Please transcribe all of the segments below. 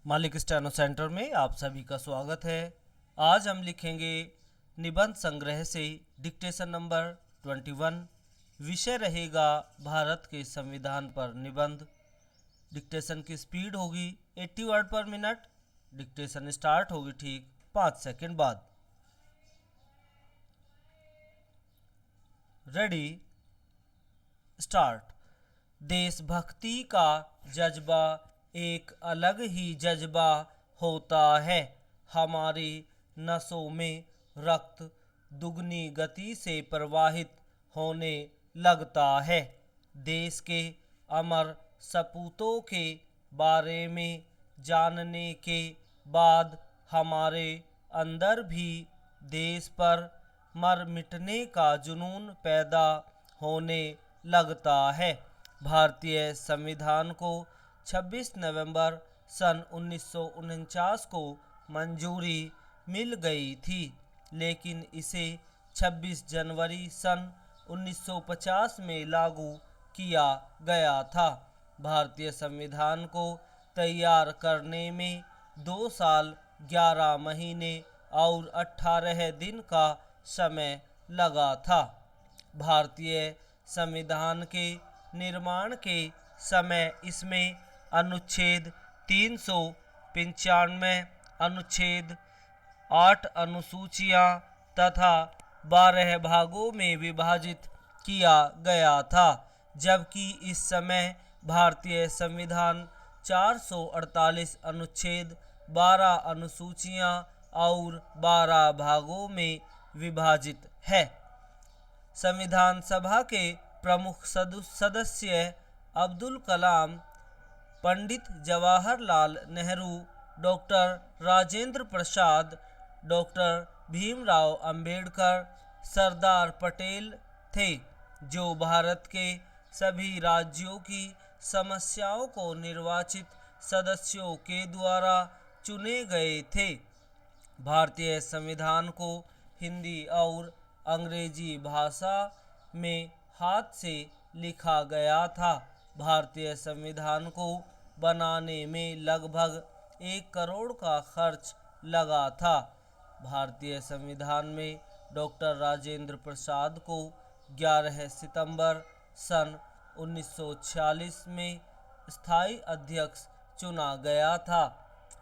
मालिक steno centre में आप सभी का स्वागत है। आज हम लिखेंगे निबंध संग्रह से डिक्टेशन नंबर 21। विषय रहेगा भारत के संविधान पर निबंध। डिक्टेशन की स्पीड होगी 80 वर्ड पर मिनट। डिक्टेशन स्टार्ट होगी ठीक 5 सेकंड बाद। Ready start. देशभक्ति का जज्बा एक अलग ही जज्बा होता है। हमारी नसों में रक्त दुगनी गति से प्रवाहित होने लगता है। देश के अमर सपूतों के बारे में जानने के बाद हमारे अंदर भी देश पर मर मिटने का जुनून पैदा होने लगता है। भारतीय संविधान को 26 नवंबर सन 1949 को मंजूरी मिल गई थी, लेकिन इसे 26 जनवरी सन 1950 में लागू किया गया था। भारतीय संविधान को तैयार करने में 2 साल 11 महीने और 18 दिन का समय लगा था। भारतीय संविधान के निर्माण के समय इसमें अनुच्छेद 395, अनुच्छेद 8 अनुसूचियां तथा 12 भागों में विभाजित किया गया था, जबकि इस समय भारतीय संविधान 448 अनुच्छेद, 12 अनुसूचियां और 12 भागों में विभाजित है। संविधान सभा के प्रमुख सदस्य अब्दुल कलाम, पंडित जवाहरलाल नेहरू, डॉक्टर राजेंद्र प्रसाद, डॉक्टर भीमराव अंबेडकर, सरदार पटेल थे, जो भारत के सभी राज्यों की समस्याओं को निर्वाचित सदस्यों के द्वारा चुने गए थे। भारतीय संविधान को हिंदी और अंग्रेजी भाषा में हाथ से लिखा गया था। भारतीय संविधान को बनाने में लगभग 1 करोड़ का खर्च लगा था। भारतीय संविधान में डॉक्टर राजेंद्र प्रसाद को 11 सितंबर सन 1946 में स्थायी अध्यक्ष चुना गया था।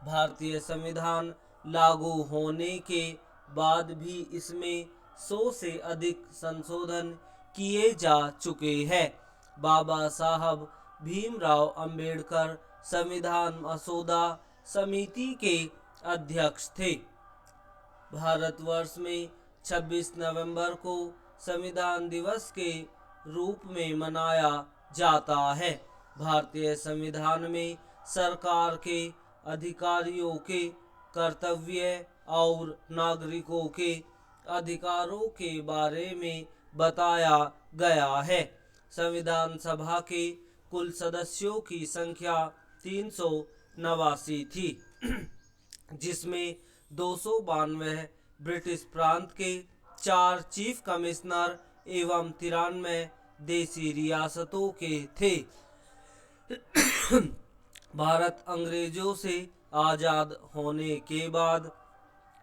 भारतीय संविधान लागू होने के बाद भी इसमें 100 से अधिक संशोधन किए जा चुके हैं। बाबा साहब भीमराव अंबेडकर संविधान मसौदा समिति के अध्यक्ष थे। भारतवर्ष में 26 नवंबर को संविधान दिवस के रूप में मनाया जाता है। भारतीय संविधान में सरकार के अधिकारियों के कर्तव्य और नागरिकों के अधिकारों के बारे में बताया गया है। संविधान सभा के कुल सदस्यों की संख्या 389 थी, जिसमें 292 ब्रिटिश प्रांत के 4 चीफ कमिश्नर एवं 93 देसी रियासतों के थे। भारत अंग्रेजों से आज़ाद होने के बाद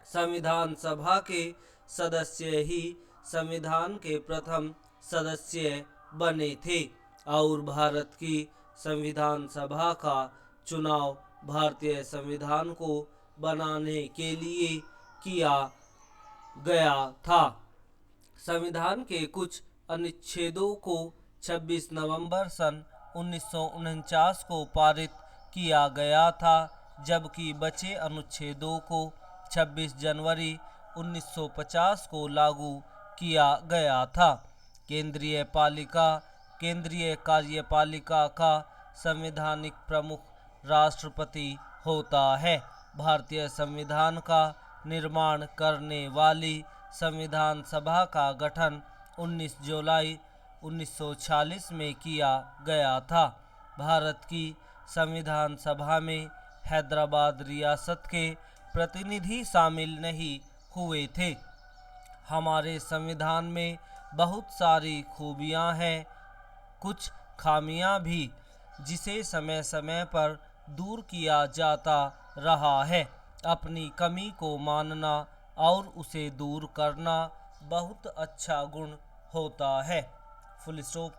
संविधान सभा के सदस्य ही संविधान के प्रथम सदस्य बने थे और भारत की संविधान सभा का चुनाव भारतीय संविधान को बनाने के लिए किया गया था। संविधान के कुछ अनुच्छेदों को 26 नवंबर सन 1949 को पारित किया गया था, जबकि बचे अनुच्छेदों को 26 जनवरी 1950 को लागू किया गया था। केंद्रीय कार्यपालिका का संवैधानिक प्रमुख राष्ट्रपति होता है। भारतीय संविधान का निर्माण करने वाली संविधान सभा का गठन 19 जुलाई 1946 में किया गया था। भारत की संविधान सभा में हैदराबाद रियासत के प्रतिनिधि शामिल नहीं हुए थे। हमारे संविधान में बहुत सारी खूबियां हैं, कुछ खामियां भी, जिसे समय समय पर दूर किया जाता रहा है। अपनी कमी को मानना और उसे दूर करना बहुत अच्छा गुण होता है। Full stop.